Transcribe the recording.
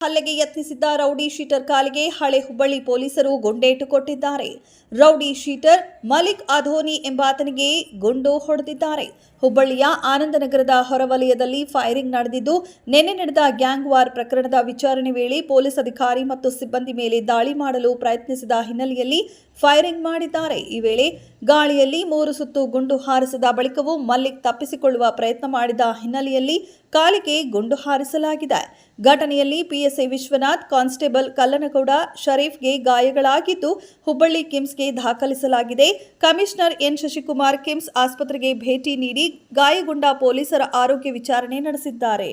ಹಲ್ಲೆಗೆ ಯತ್ನಿಸಿದ್ದ rowdy sheeter ಕಾಲಿಗೆ ಹಳೆ ಹುಬ್ಬಳ್ಳಿ ಪೊಲೀಸರು ಗುಂಡೇಟು ಕೊಟ್ಟಿದ್ದಾರೆ. ರೌಡಿ ಶೀಟರ್ ಮಲಿಕ್ ಅಧೋನಿ ಎಂಬಾತನಿಗೆ ಗುಂಡು ಹೊಡೆದಿದ್ದಾರೆ. ಹುಬ್ಬಳ್ಳಿಯ ಆನಂದನಗರದ ಹೊರವಲಯದಲ್ಲಿ ಫೈರಿಂಗ್ ನಡೆದಿದ್ದು, ನಿನ್ನೆ ನಡೆದ ಗ್ಯಾಂಗ್ ವಾರ್ ಪ್ರಕರಣದ ವಿಚಾರಣೆ ವೇಳೆ ಪೊಲೀಸ್ ಅಧಿಕಾರಿ ಮತ್ತು ಸಿಬ್ಬಂದಿ ಮೇಲೆ ದಾಳಿ ಮಾಡಲು ಪ್ರಯತ್ನಿಸಿದ ಹಿನ್ನೆಲೆಯಲ್ಲಿ ಫೈರಿಂಗ್ ಮಾಡಿದ್ದಾರೆ. ಈ ವೇಳೆ ಗಾಳಿಯಲ್ಲಿ 3 ಸುತ್ತು ಗುಂಡು ಹಾರಿಸಿದ ಬಳಿಕವೂ ಮಲ್ಲಿಕ್ ತಪ್ಪಿಸಿಕೊಳ್ಳುವ ಪ್ರಯತ್ನ ಮಾಡಿದ ಹಿನ್ನೆಲೆಯಲ್ಲಿ ಕಾಲಿಗೆ ಗುಂಡು ಹಾರಿಸಲಾಗಿದೆ. ಘಟನೆಯಲ್ಲಿ ಪಿಎಸ್ಐ ವಿಶ್ವನಾಥ್, ಕಾನ್ಸ್ಟೇಬಲ್ ಕಲ್ಲನಗೌಡ, ಶರೀಫ್ಗೆ ಗಾಯಗಳಾಗಿದ್ದು ಹುಬ್ಬಳ್ಳಿ ಕಿಮ್ಸ್ಗೆ ದಾಖಲಿಸಲಾಗಿದೆ. ಕಮಿಷನರ್ ಎನ್ ಶಶಿಕುಮಾರ್ ಕಿಮ್ಸ್ ಆಸ್ಪತ್ರೆಗೆ ಭೇಟಿ ನೀಡಿ ಗಾಯಗೊಂಡ ಪೊಲೀಸರ ಆರೋಗ್ಯ ವಿಚಾರಣೆ ನಡೆಸಿದ್ದಾರೆ.